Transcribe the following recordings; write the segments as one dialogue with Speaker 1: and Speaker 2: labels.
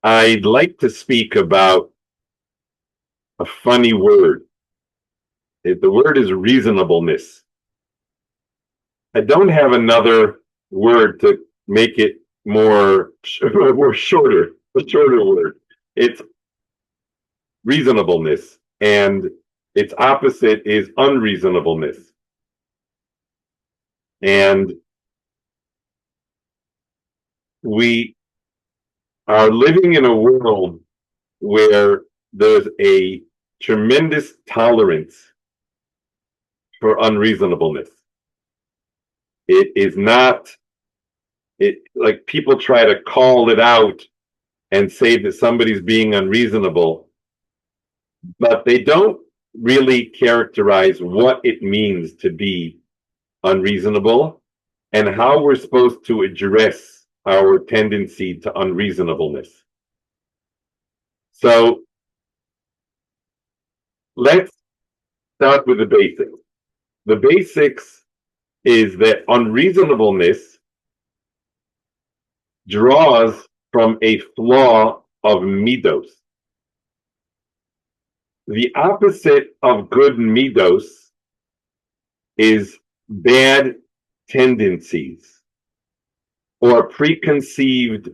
Speaker 1: I'd like to speak about a funny word. The word is reasonableness. I don't have another word to make it more shorter, a shorter word. It's reasonableness, and its opposite is unreasonableness. And we are living in a world where there's a tremendous tolerance for unreasonableness. It is not, like people try to call it out and say that somebody's being unreasonable, but they don't really characterize what it means to be unreasonable and how we're supposed to address our tendency to unreasonableness. So let's start with the basics. The basics is that unreasonableness draws from a flaw of midos. The opposite of good midos is bad tendencies or preconceived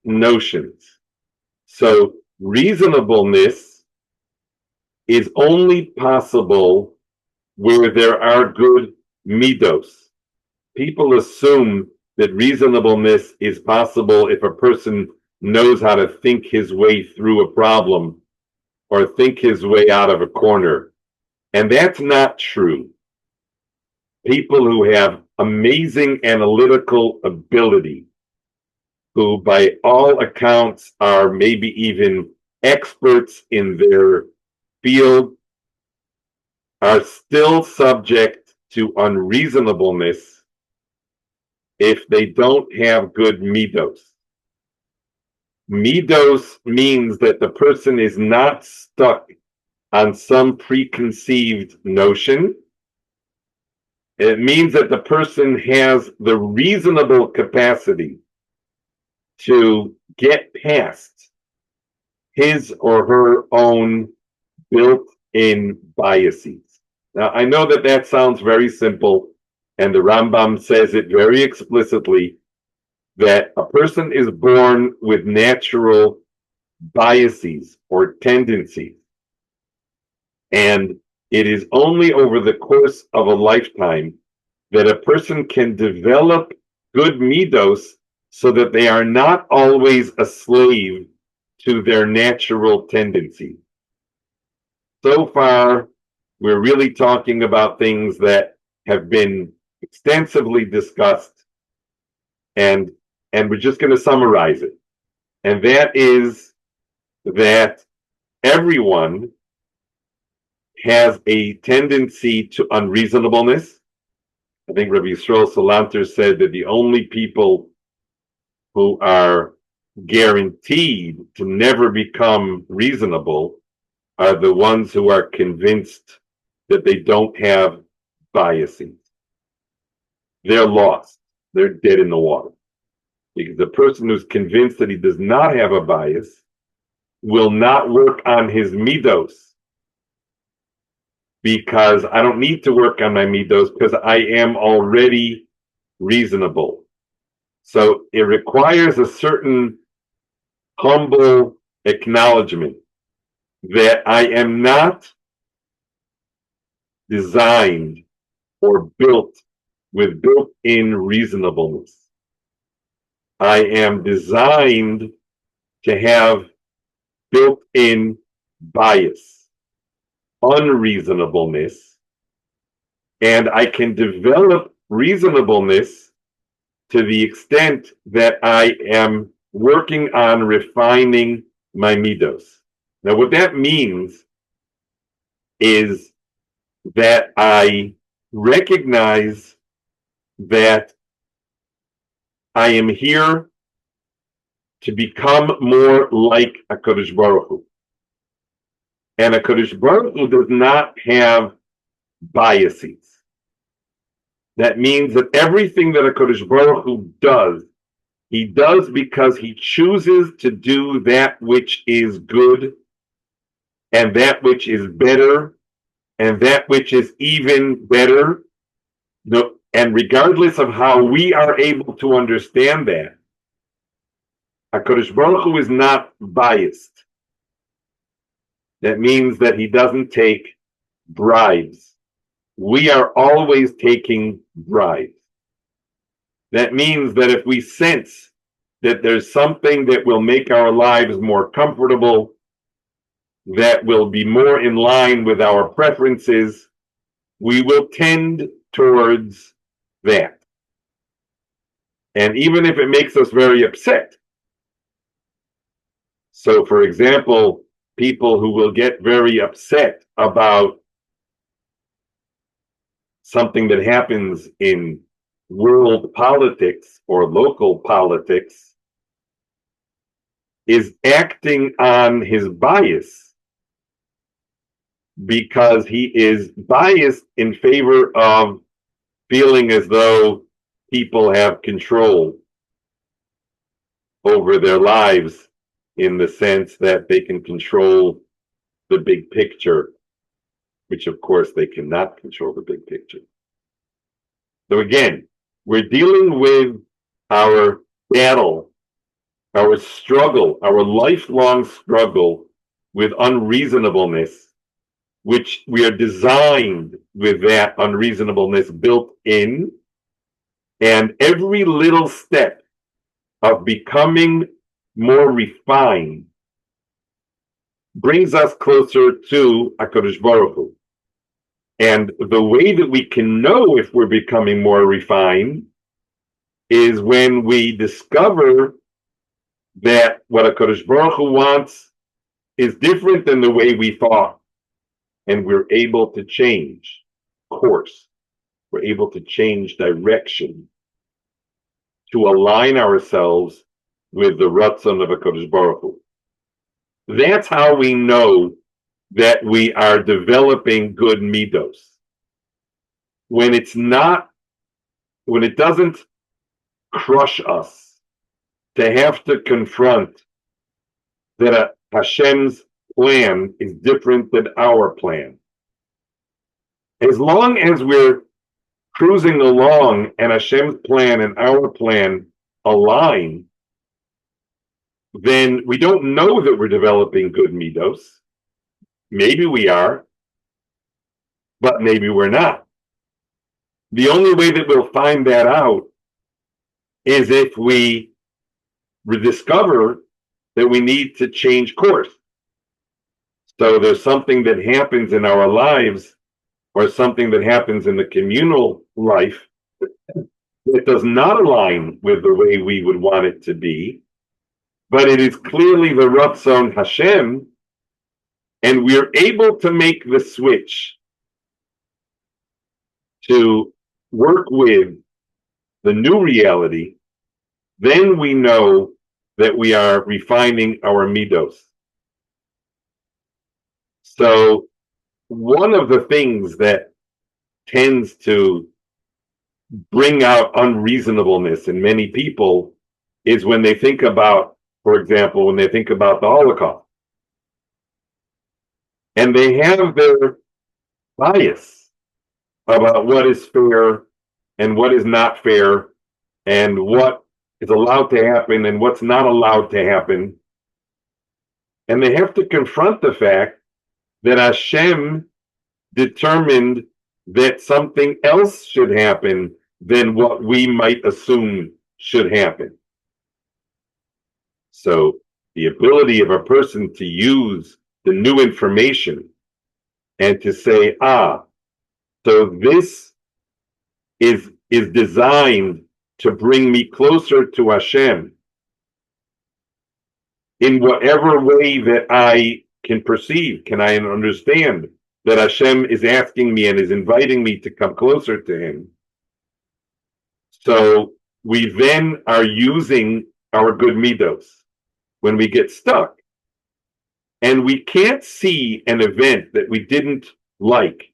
Speaker 1: notions. So reasonableness is only possible where there are good midos. People assume that reasonableness is possible if a person knows how to think his way through a problem or think his way out of a corner. And that's not true. People who have amazing analytical ability, who by all accounts are maybe even experts in their field, are still subject to unreasonableness if they don't have good midos. Midos means that the person is not stuck on some preconceived notion. It means that the person has the reasonable capacity to get past his or her own built-in biases. Now, I know that that sounds very simple, and the Rambam says it very explicitly, that a person is born with natural biases or tendencies. And it is only over the course of a lifetime that a person can develop good midos so that they are not always a slave to their natural tendencies. So far, we're really talking about things that have been extensively discussed, and we're just going to summarize it. And that is that everyone has a tendency to unreasonableness. I think Rabbi Yisrael Salanter said that the only people who are guaranteed to never become reasonable are the ones who are convinced that they don't have biases. They're lost. They're dead in the water. Because the person who's convinced that he does not have a bias will not work on his midos, because I don't need to work on my midos because I am already reasonable. So it requires a certain humble acknowledgement that I am not designed or built with built-in reasonableness. I am designed to have built-in bias, unreasonableness, and I can develop reasonableness to the extent that I am working on refining my midos. Now, what that means is that I recognize that I am here to become more like HaKadosh Baruch Hu. And HaKadosh Baruch Hu does not have biases. That means that everything that HaKadosh Baruch Hu does He does because he chooses to do that which is good, and that which is better, and that which is even better. And regardless of how we are able to understand that, HaKadosh Baruch Hu is not biased. That means that he doesn't take bribes. We are always taking bribes. That means that if we sense that there's something that will make our lives more comfortable, that will be more in line with our preferences, we will tend towards that. And even if it makes us very upset. So, for example, people who will get very upset about something that happens in world politics or local politics is acting on his bias, because he is biased in favor of feeling as though people have control over their lives, in the sense that they can control the big picture, which of course they cannot control the big picture. So again, we're dealing with our battle, our struggle, our lifelong struggle with unreasonableness, which we are designed with that unreasonableness built in. And every little step of becoming more refined brings us closer to HaKadosh Baruch Hu. And the way that we can know if we're becoming more refined is when we discover that what HaKadosh Baruch Hu wants is different than the way we thought. And we're able to change course. We're able to change direction to align ourselves with the Ratzon of HaKadosh Baruch Hu. That's how we know that we are developing good midos. When it doesn't crush us to have to confront that Hashem's plan is different than our plan. As long as we're cruising along and Hashem's plan and our plan align, then we don't know that we're developing good midos. Maybe we are, but maybe we're not. The only way that we'll find that out is if we rediscover that we need to change course. So there's something that happens in our lives, or something that happens in the communal life, that does not align with the way we would want it to be, but it is clearly the Ratzon Hashem, and we're able to make the switch to work with the new reality. Then we know that we are refining our midos. So one of the things that tends to bring out unreasonableness in many people is when they think about, for example, when they think about the Holocaust. And they have their bias about what is fair and what is not fair, and what is allowed to happen and what's not allowed to happen. And they have to confront the fact that Hashem determined that something else should happen than what we might assume should happen. So the ability of a person to use the new information and to say, so this is designed to bring me closer to Hashem in whatever way that I can perceive, can I understand that Hashem is asking me and is inviting me to come closer to Him. So we then are using our good midos when we get stuck. And we can't see an event that we didn't like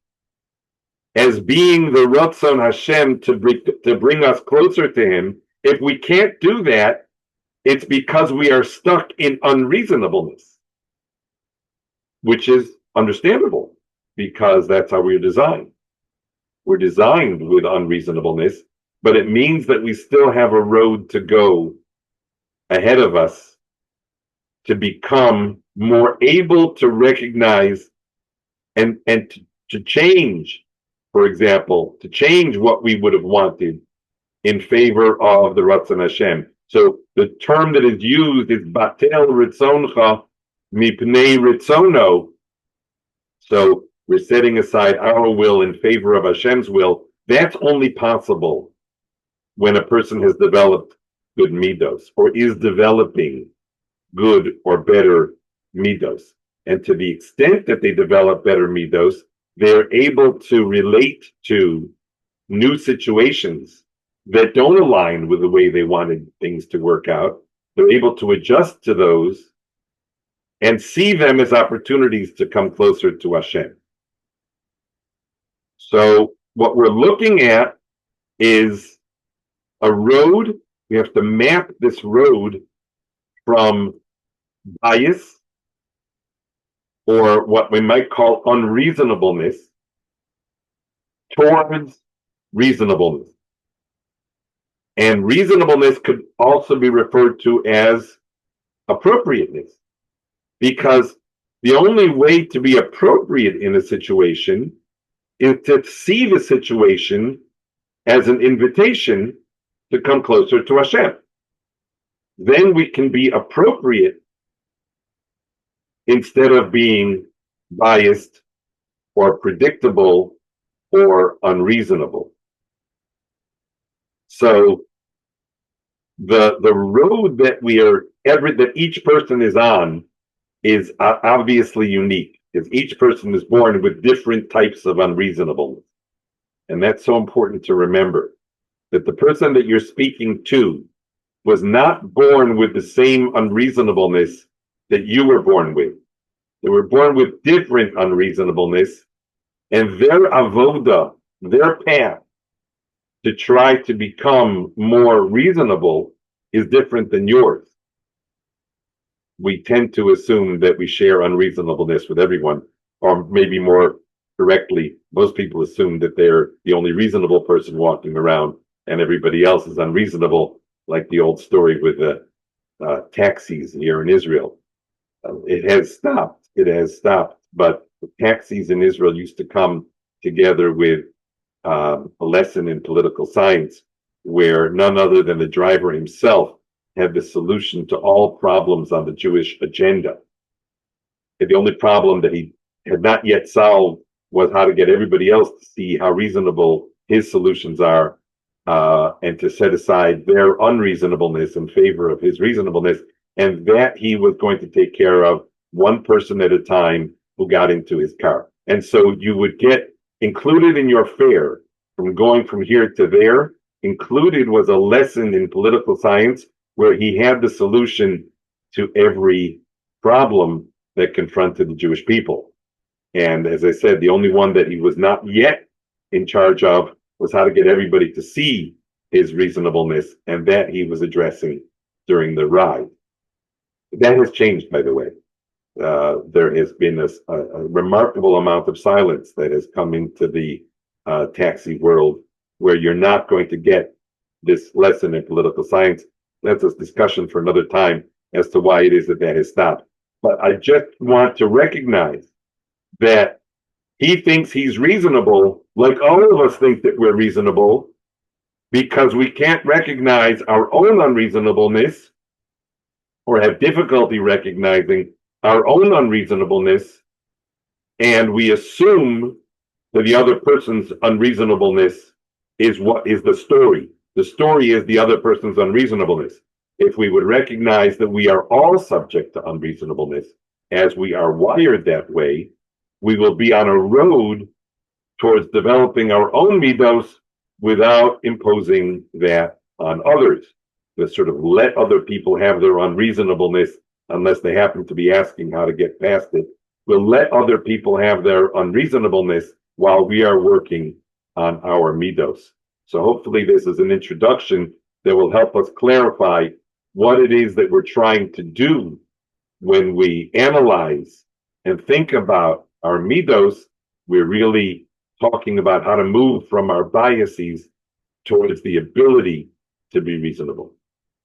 Speaker 1: as being the Ratzon Hashem to bring us closer to Him. If we can't do that, It's because we are stuck in unreasonableness, which is understandable because that's how we're designed. We're designed with unreasonableness, but it means that we still have a road to go ahead of us to become more able to recognize and to change, for example, to change what we would have wanted in favor of the Ratzon Hashem. So the term that is used is Batel Ritzoncha Mipnei Ritzono. So we're setting aside our will in favor of Hashem's will. That's only possible when a person has developed good midos or is developing good or better midos. And to the extent that they develop better midos, they're able to relate to new situations that don't align with the way they wanted things to work out. They're able to adjust to those and see them as opportunities to come closer to Hashem. So what we're looking at is a road. We have to map this road from bias, or what we might call unreasonableness, towards reasonableness. And reasonableness could also be referred to as appropriateness, because the only way to be appropriate in a situation is to see the situation as an invitation to come closer to Hashem. Then we can be appropriate instead of being biased or predictable or unreasonable. So the road that that each person is on is obviously unique, because each person is born with different types of unreasonableness. And that's so important to remember, that the person that you're speaking to was not born with the same unreasonableness that you were born with. They were born with different unreasonableness, and their avoda, their path to try to become more reasonable is different than yours. We tend to assume that we share unreasonableness with everyone, or maybe more correctly, most people assume that they're the only reasonable person walking around and everybody else is unreasonable, like the old story with the taxis here in Israel. It has stopped. But the taxis in Israel used to come together with a lesson in political science, where none other than the driver himself had the solution to all problems on the Jewish agenda. And the only problem that he had not yet solved was how to get everybody else to see how reasonable his solutions are, and to set aside their unreasonableness in favor of his reasonableness, and that he was going to take care of one person at a time who got into his car. And so you would get included in your fare from going from here to there, included was a lesson in political science where he had the solution to every problem that confronted the Jewish people. And as I said, the only one that he was not yet in charge of was how to get everybody to see his reasonableness, and that he was addressing during the ride. That has changed, by the way. There has been a remarkable amount of silence that has come into the taxi world, where you're not going to get this lesson in political science. That's a discussion for another time as to why it is that has stopped. But I just want to recognize that he thinks he's reasonable, like all of us think that we're reasonable, because we can't recognize our own unreasonableness, or have difficulty recognizing our own unreasonableness, and we assume that the other person's unreasonableness is what is the story. The story is the other person's unreasonableness. If we would recognize that we are all subject to unreasonableness, as we are wired that way, we will be on a road towards developing our own midos without imposing that on others. To sort of let other people have their unreasonableness, unless they happen to be asking how to get past it. We'll let other people have their unreasonableness while we are working on our midos. So hopefully this is an introduction that will help us clarify what it is that we're trying to do when we analyze and think about our midos, we're really talking about how to move from our biases towards the ability to be reasonable.